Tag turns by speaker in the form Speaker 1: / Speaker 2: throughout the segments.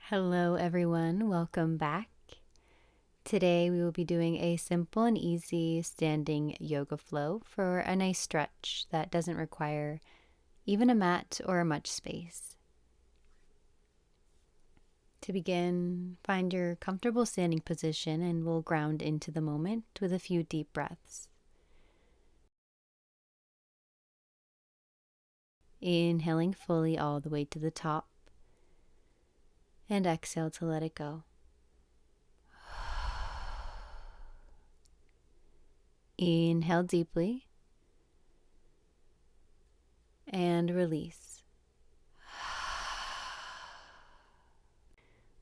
Speaker 1: Hello everyone, welcome back. Today we will be doing a simple and easy standing yoga flow for a nice stretch that doesn't require even a mat or much space. To begin, find your comfortable standing position and we'll ground into the moment with a few deep breaths. Inhaling fully all the way to the top and exhale to let it go. Inhale deeply and release.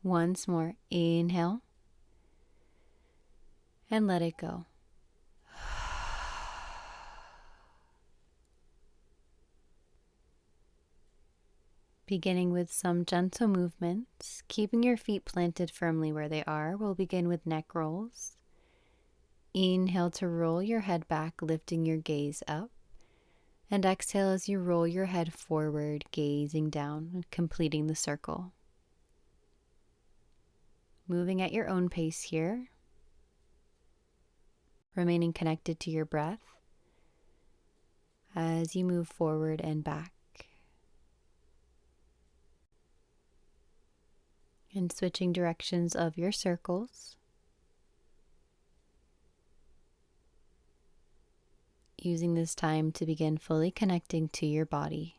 Speaker 1: Once more, inhale and let it go. Beginning with some gentle movements, keeping your feet planted firmly where they are, we'll begin with neck rolls. Inhale to roll your head back, lifting your gaze up. And exhale as you roll your head forward, gazing down, completing the circle. Moving at your own pace here, remaining connected to your breath as you move forward and back. And switching directions of your circles. Using this time to begin fully connecting to your body.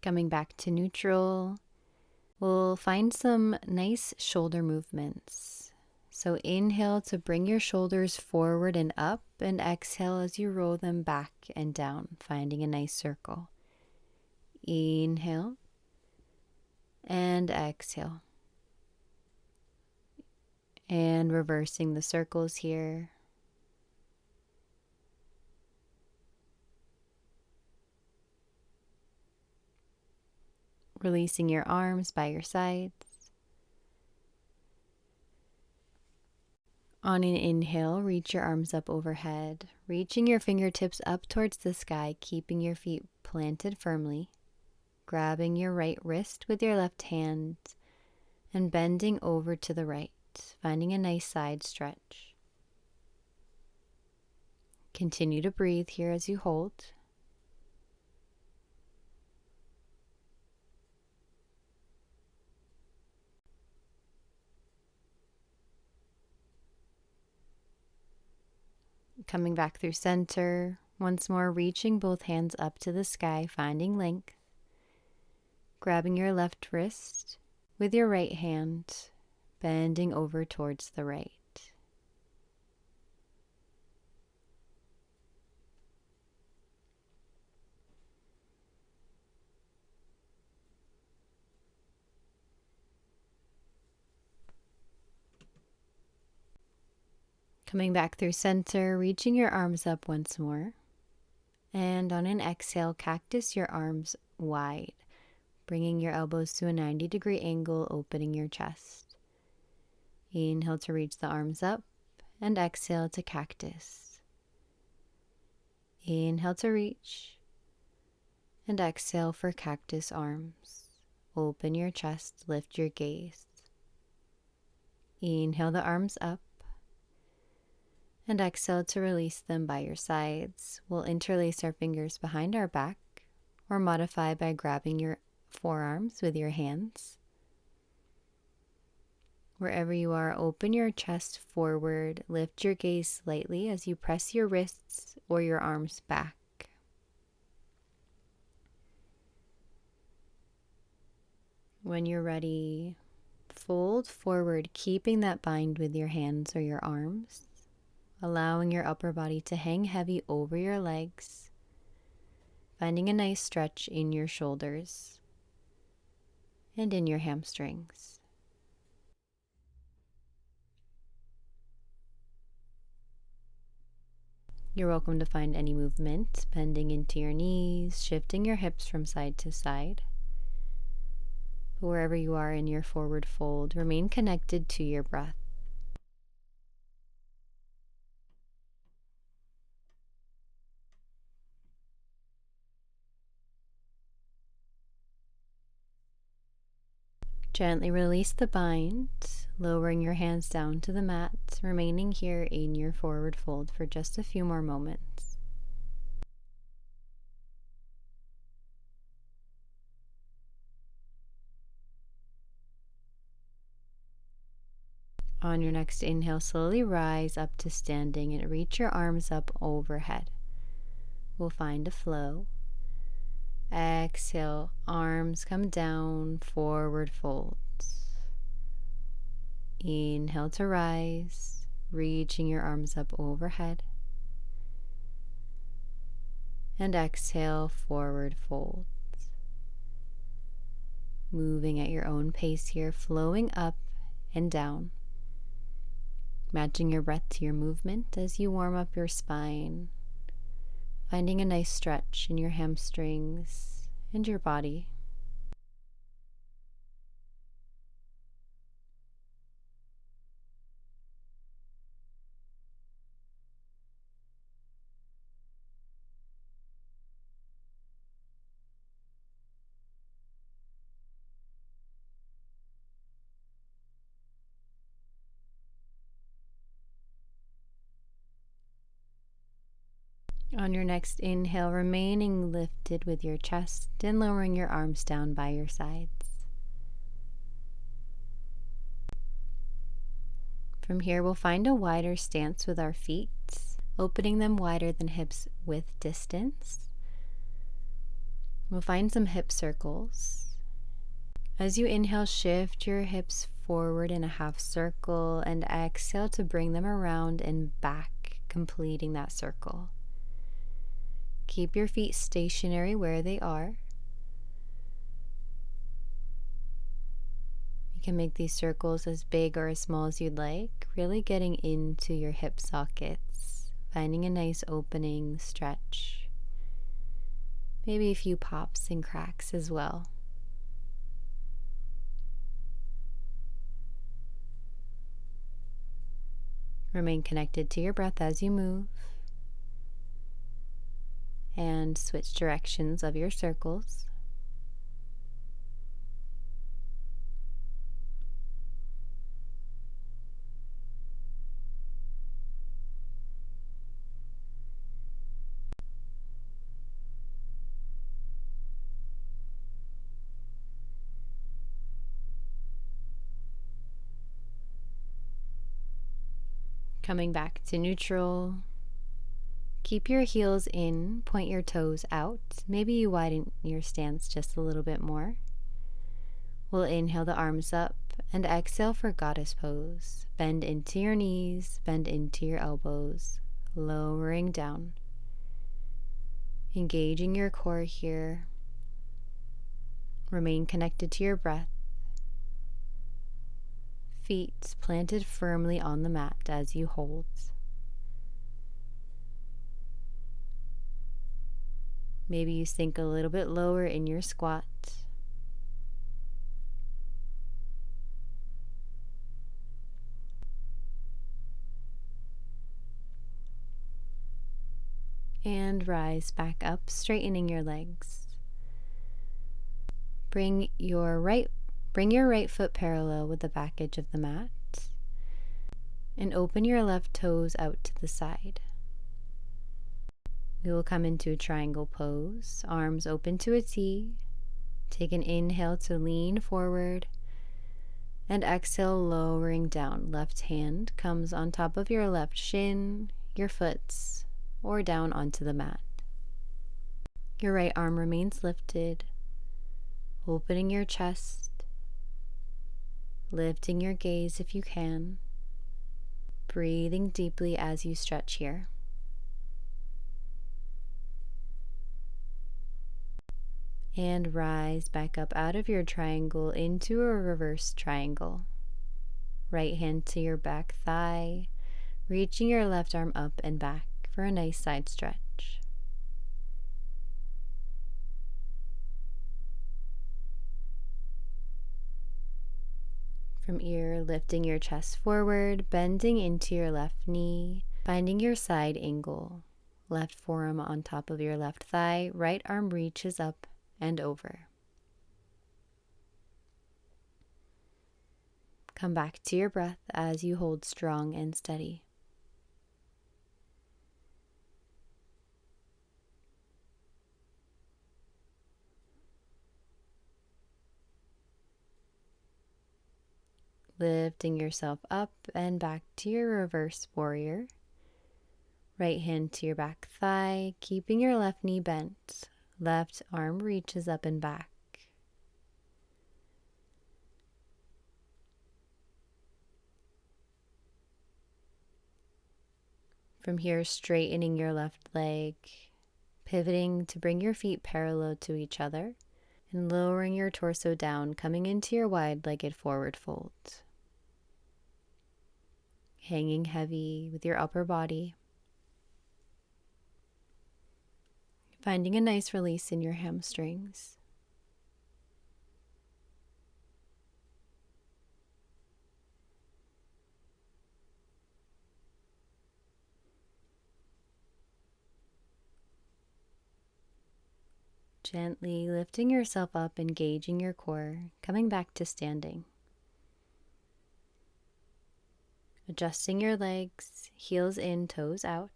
Speaker 1: Coming back to neutral, we'll find some nice shoulder movements. So inhale to bring your shoulders forward and up, and exhale as you roll them back and down, finding a nice circle. Inhale and exhale. And reversing the circles here. Releasing your arms by your sides. On an inhale, reach your arms up overhead, reaching your fingertips up towards the sky, keeping your feet planted firmly. Grabbing your right wrist with your left hand and bending over to the right, finding a nice side stretch. Continue to breathe here as you hold. Coming back through center, once more reaching both hands up to the sky, finding length. Grabbing your left wrist with your right hand, bending over towards the right. Coming back through center, reaching your arms up once more. And on an exhale, cactus your arms wide, bringing your elbows to a 90-degree angle, opening your chest. Inhale to reach the arms up, and exhale to cactus. Inhale to reach, and exhale for cactus arms. Open your chest, lift your gaze. Inhale the arms up, and exhale to release them by your sides. We'll interlace our fingers behind our back or modify by grabbing your forearms with your hands. Wherever you are, open your chest forward, lift your gaze slightly as you press your wrists or your arms back. When you're ready, fold forward, keeping that bind with your hands or your arms. Allowing your upper body to hang heavy over your legs, finding a nice stretch in your shoulders and in your hamstrings. You're welcome to find any movement, bending into your knees, shifting your hips from side to side. But wherever you are in your forward fold, remain connected to your breath. Gently release the bind, lowering your hands down to the mat, remaining here in your forward fold for just a few more moments. On your next inhale, slowly rise up to standing and reach your arms up overhead. We'll find a flow. Exhale, arms come down, forward folds. Inhale to rise, reaching your arms up overhead. And exhale, forward folds. Moving at your own pace here, flowing up and down. Matching your breath to your movement as you warm up your spine. Finding a nice stretch in your hamstrings and your body. On your next inhale, remaining lifted with your chest and lowering your arms down by your sides. From here, we'll find a wider stance with our feet, opening them wider than hips with distance. We'll find some hip circles. As you inhale, shift your hips forward in a half circle and exhale to bring them around and back, completing that circle. Keep your feet stationary where they are. You can make these circles as big or as small as you'd like, really getting into your hip sockets, finding a nice opening, stretch, maybe a few pops and cracks as well. Remain connected to your breath as you move. And switch directions of your circles. Coming back to neutral. Keep your heels in, point your toes out. Maybe you widen your stance just a little bit more. We'll inhale the arms up and exhale for goddess pose. Bend into your knees, bend into your elbows, lowering down. Engaging your core here. Remain connected to your breath. Feet planted firmly on the mat as you hold. Maybe you sink a little bit lower in your squat. And rise back up, straightening your legs. Bring your right foot parallel with the back edge of the mat. And open your left toes out to the side. We will come into a triangle pose, arms open to a T. Take an inhale to lean forward and exhale, lowering down. Left hand comes on top of your left shin, your foot, or down onto the mat. Your right arm remains lifted, opening your chest, lifting your gaze if you can, breathing deeply as you stretch here. And rise back up out of your triangle into a reverse triangle. Right hand to your back thigh, reaching your left arm up and back for a nice side stretch. From here, lifting your chest forward, bending into your left knee, finding your side angle. Left forearm on top of your left thigh, right arm reaches up and over. Come back to your breath as you hold strong and steady. Lifting yourself up and back to your reverse warrior. Right hand to your back thigh, keeping your left knee bent. Left arm reaches up and back. From here, straightening your left leg, pivoting to bring your feet parallel to each other, and lowering your torso down, coming into your wide-legged forward fold. Hanging heavy with your upper body. Finding a nice release in your hamstrings. Gently lifting yourself up, engaging your core, coming back to standing. Adjusting your legs, heels in, toes out.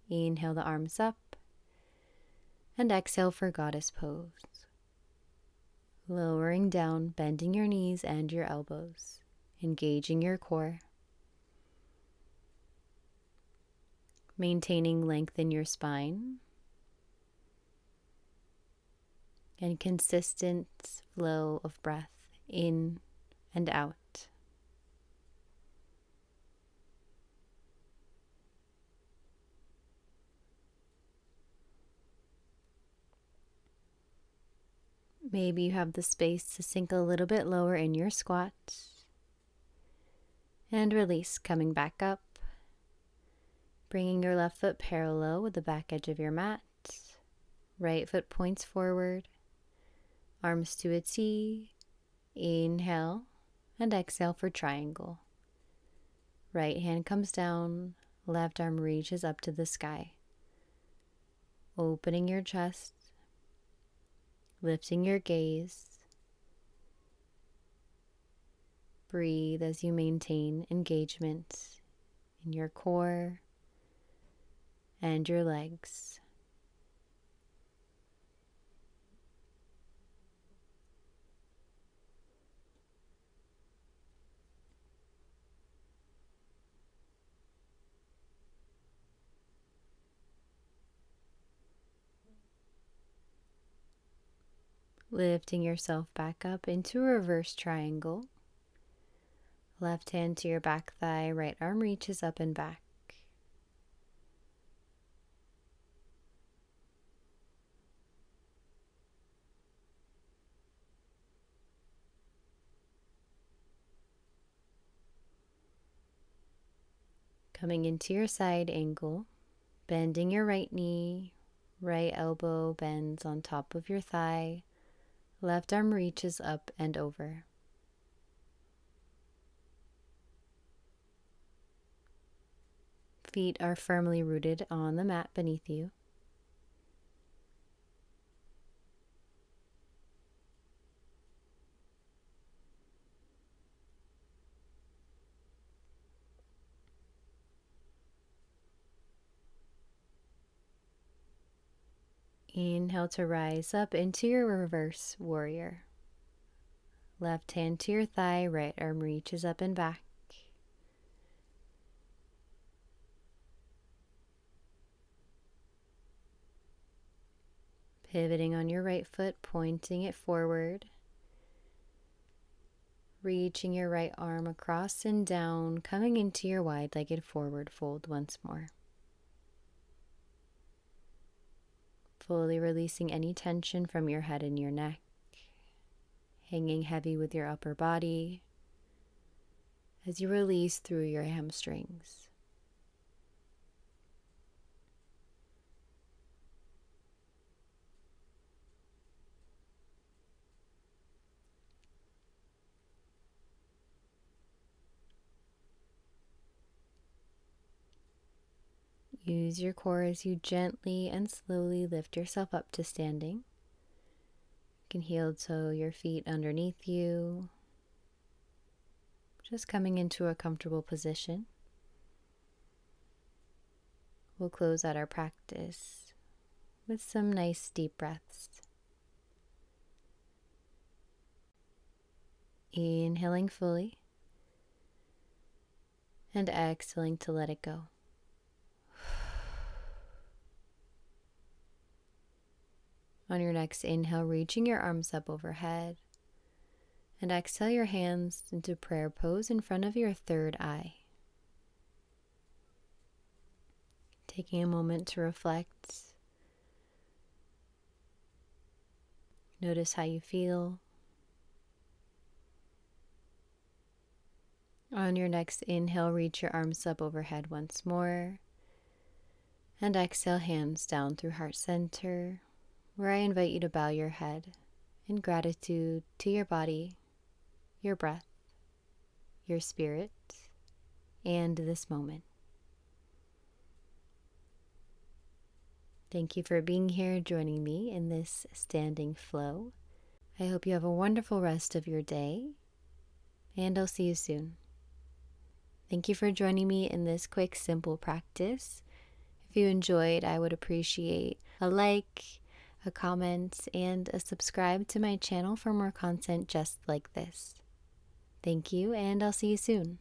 Speaker 1: Inhale the arms up, and exhale for goddess pose. Lowering down, bending your knees and your elbows, engaging your core. Maintaining length in your spine. And consistent flow of breath in and out. Maybe you have the space to sink a little bit lower in your squat. And release, coming back up. Bringing your left foot parallel with the back edge of your mat. Right foot points forward. Arms to a T. Inhale and exhale for triangle. Right hand comes down. Left arm reaches up to the sky. Opening your chest. Lifting your gaze. Breathe as you maintain engagement in your core and your legs. Lifting yourself back up into a reverse triangle. Left hand to your back thigh, right arm reaches up and back. Coming into your side angle, bending your right knee, right elbow bends on top of your thigh, left arm reaches up and over. Feet are firmly rooted on the mat beneath you. Inhale to rise up into your reverse warrior. Left hand to your thigh, right arm reaches up and back. Pivoting on your right foot, pointing it forward. Reaching your right arm across and down, coming into your wide-legged forward fold once more. Fully releasing any tension from your head and your neck. Hanging heavy with your upper body as you release through your hamstrings. Use your core as you gently and slowly lift yourself up to standing. You can heel toe your feet underneath you. Just coming into a comfortable position. We'll close out our practice with some nice deep breaths. Inhaling fully and exhaling to let it go. On your next inhale, reaching your arms up overhead, and exhale your hands into prayer pose in front of your third eye. Taking a moment to reflect. Notice how you feel. On your next inhale, reach your arms up overhead once more, and exhale, hands down through heart center, where I invite you to bow your head in gratitude to your body, your breath, your spirit, and this moment. Thank you for being here, joining me in this standing flow. I hope you have a wonderful rest of your day, and I'll see you soon. Thank you for joining me in this quick, simple practice. If you enjoyed, I would appreciate a like, a comment, and a subscribe to my channel for more content just like this. Thank you, and I'll see you soon.